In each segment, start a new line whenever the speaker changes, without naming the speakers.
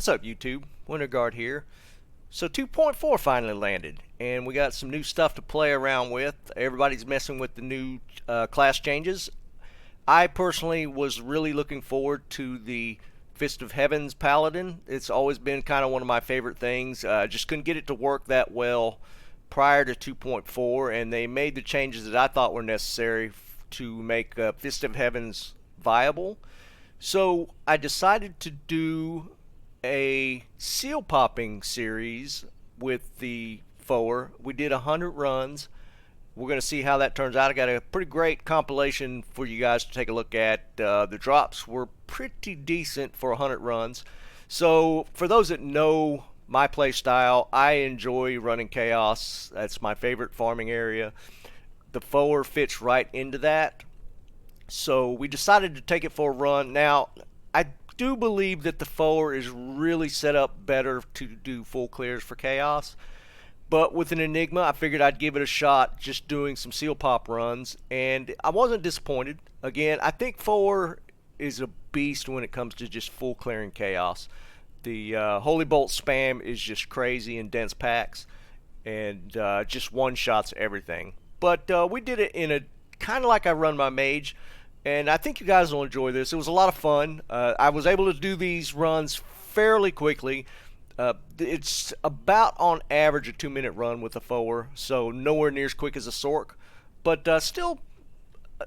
What's up, YouTube? Winterguard here. So 2.4 finally landed, and we got some new stuff to play around with. Everybody's messing with the new class changes. I personally was really looking forward to the Fist of Heaven's Paladin. It's always been kind of one of my favorite things. Just couldn't get it to work that well prior to 2.4, and they made the changes that I thought were necessary to make Fist of Heaven's viable. So I decided to do a seal popping series with the FoHdin. We did 100 runs. We're going to see how that turns out. I got a pretty great compilation for you guys to take a look at. The drops were pretty decent for 100 runs. So for those that know my play style, I enjoy running Chaos. That's my favorite farming area. The FoHdin fits right into that. So we decided to take it for a run. Now, I do believe that the FoHdin is really set up better to do full clears for Chaos. But with an Enigma, I figured I'd give it a shot just doing some seal pop runs. And I wasn't disappointed. Again, I think FoHdin is a beast when it comes to just full clearing Chaos. The Holy Bolt spam is just crazy in dense packs. And just one-shots everything. But we did it in a kind of like I run my mage. And I think you guys will enjoy this. It was a lot of fun. I was able to do these runs fairly quickly. It's about on average a 2-minute run with a FoHdin, so nowhere near as quick as a Sorc, but still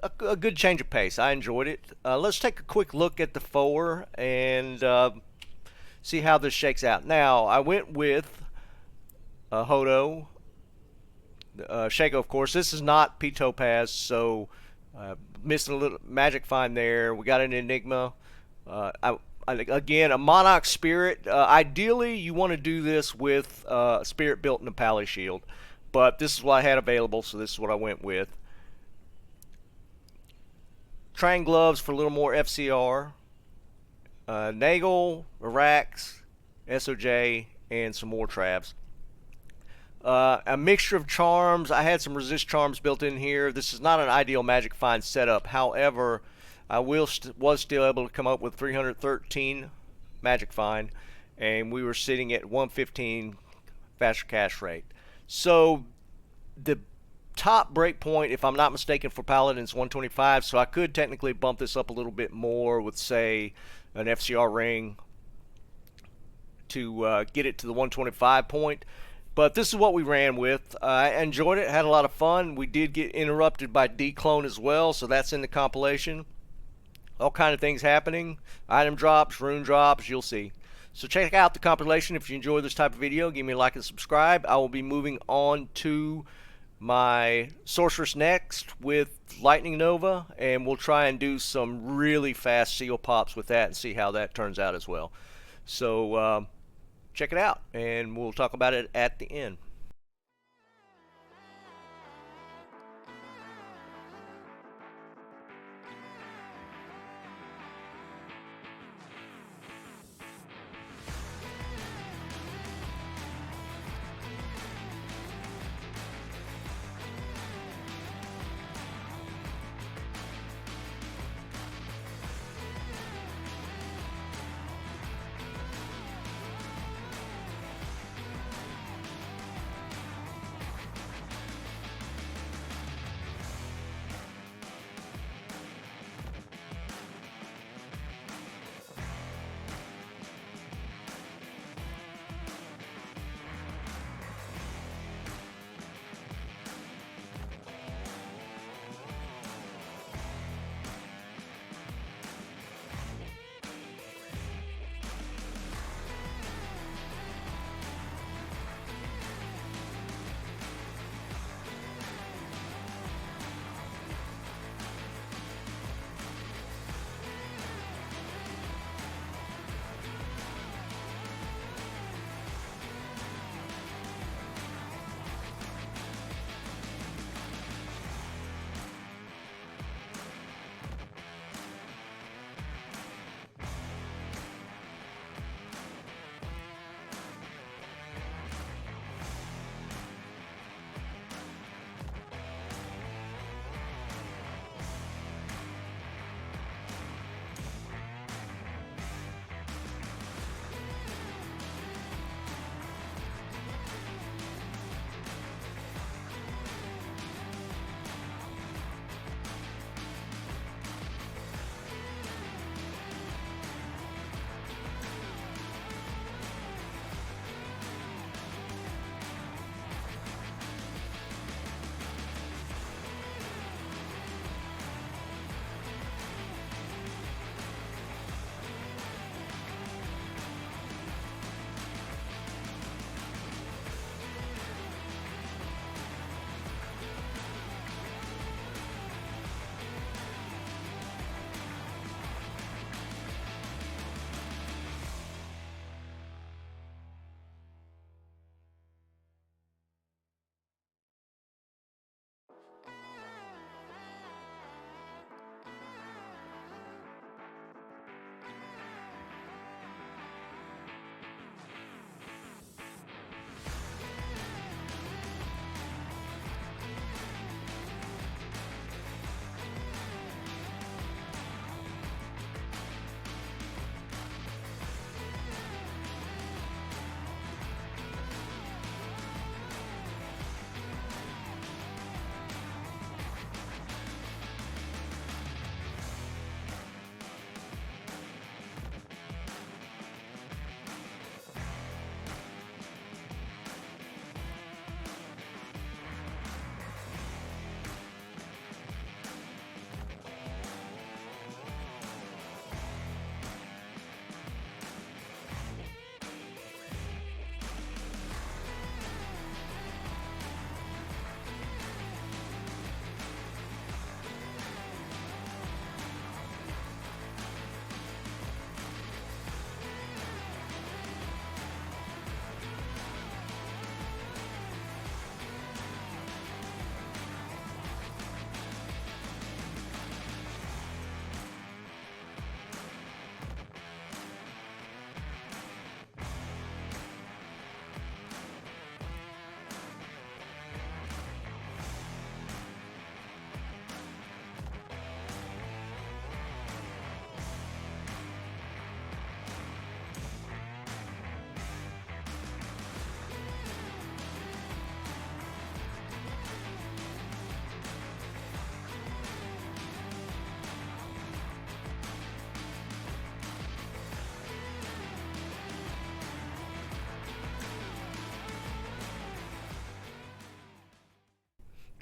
a good change of pace. I enjoyed it. Let's take a quick look at the FoHdin and see how this shakes out. Now, I went with Hodo, Shaco, of course. This is not P-Topaz, so missing a little magic find there. We got an Enigma. Again, a Monarch Spirit. Ideally, you want to do this with a Spirit built in a Pally Shield. But this is what I had available, so this is what I went with. Train Gloves for a little more FCR. Nagel, Arax, SOJ, and some more Travs. A mixture of charms. I had some resist charms built in here. This is not an ideal magic find setup. However, I was still able to come up with 313 magic find, and we were sitting at 115 faster cash rate. So the top break point, if I'm not mistaken, for Paladin is 125, so I could technically bump this up a little bit more with, say, an FCR ring to get it to the 125 point. But this is what we ran with. I enjoyed it, had a lot of fun. We did get interrupted by DClone as well, so that's in the compilation. All kind of things happening. Item drops, rune drops, you'll see. So check out the compilation if you enjoy this type of video. Give me a like and subscribe. I will be moving on to my Sorceress next with Lightning Nova, and we'll try and do some really fast seal pops with that and see how that turns out as well. So check it out, and we'll talk about it at the end.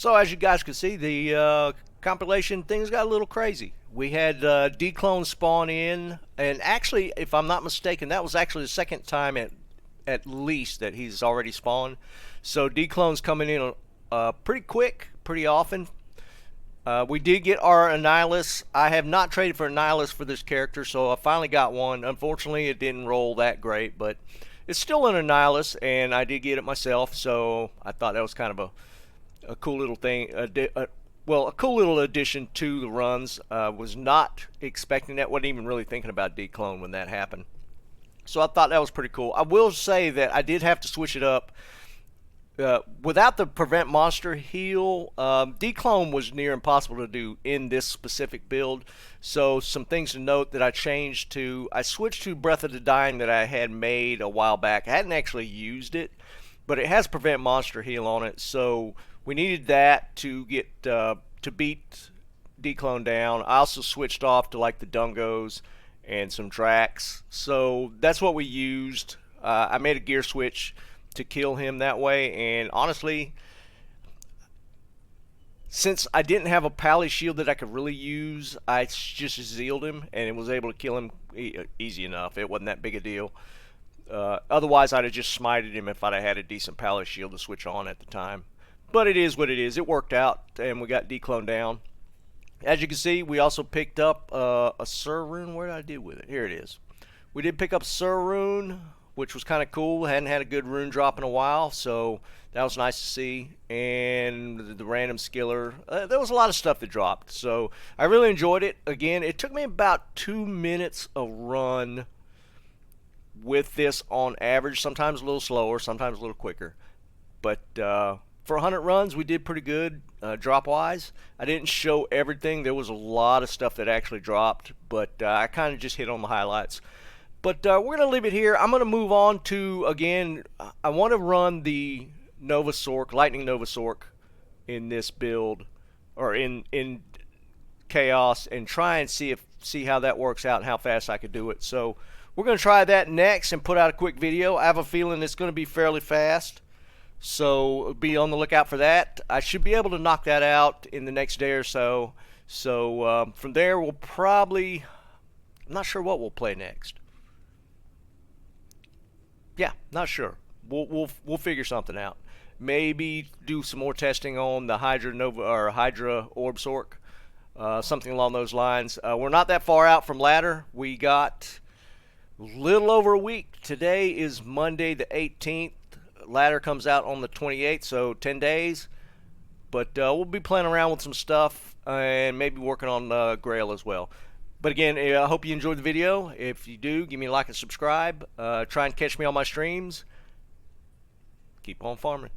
So as you guys can see, the compilation things got a little crazy. We had DClone spawn in, and actually, if I'm not mistaken, that was actually the second time at least that he's already spawned. So DClone's coming in pretty quick, pretty often. We did get our Annihilus. I have not traded for Annihilus for this character, so I finally got one. Unfortunately, it didn't roll that great, but it's still an Annihilus, and I did get it myself, so I thought that was kind of a cool little thing. Well, a cool little addition to the runs. Was not expecting that. Wasn't even really thinking about DClone when that happened. So I thought that was pretty cool. I will say that I did have to switch it up. Without the prevent monster heal, DClone was near impossible to do in this specific build. So some things to note that I changed to, I switched to Breath of the Dying that I had made a while back. I hadn't actually used it, but it has prevent monster heal on it. So we needed that to get to beat DClone down. I also switched off to like the Dungos and some Drax. So that's what we used. I made a gear switch to kill him that way, and honestly, since I didn't have a pally shield that I could really use, I just zealed him and was able to kill him easy enough. It wasn't that big a deal. Otherwise, I'd have just smited him if I'd have had a decent pally shield to switch on at the time. But it is what it is. It worked out, and we got DClone down. As you can see, we also picked up a Sur Rune. Where did I do with it? Here it is. We did pick up Sur Rune, which was kind of cool. Hadn't had a good rune drop in a while, so that was nice to see. And the random skiller. There was a lot of stuff that dropped, so I really enjoyed it. Again, it took me about 2 minutes a run with this on average. Sometimes a little slower, sometimes a little quicker. But for 100 runs, we did pretty good drop-wise. I didn't show everything. There was a lot of stuff that actually dropped, but I kind of just hit on the highlights. But we're going to leave it here. I'm going to move on to, again, I want to run the Nova Sork, Lightning Nova Sork in this build, or in Chaos, and try and see how that works out and how fast I could do it. So we're going to try that next and put out a quick video. I have a feeling it's going to be fairly fast, so be on the lookout for that. I should be able to knock that out in the next day or so. So from there, we'll probably, I'm not sure what we'll play next. Yeah, not sure. We'll figure something out. Maybe do some more testing on the Hydra Nova or Hydra Orb Sork, something along those lines. We're not that far out from ladder. We got a little over a week. Today is Monday the 18th. Ladder comes out on the 28th, so 10 days. But we'll be playing around with some stuff and maybe working on Grail as well. But again, I hope you enjoyed the video. If you do, give me a like and subscribe. Try and catch me on my streams. Keep on farming.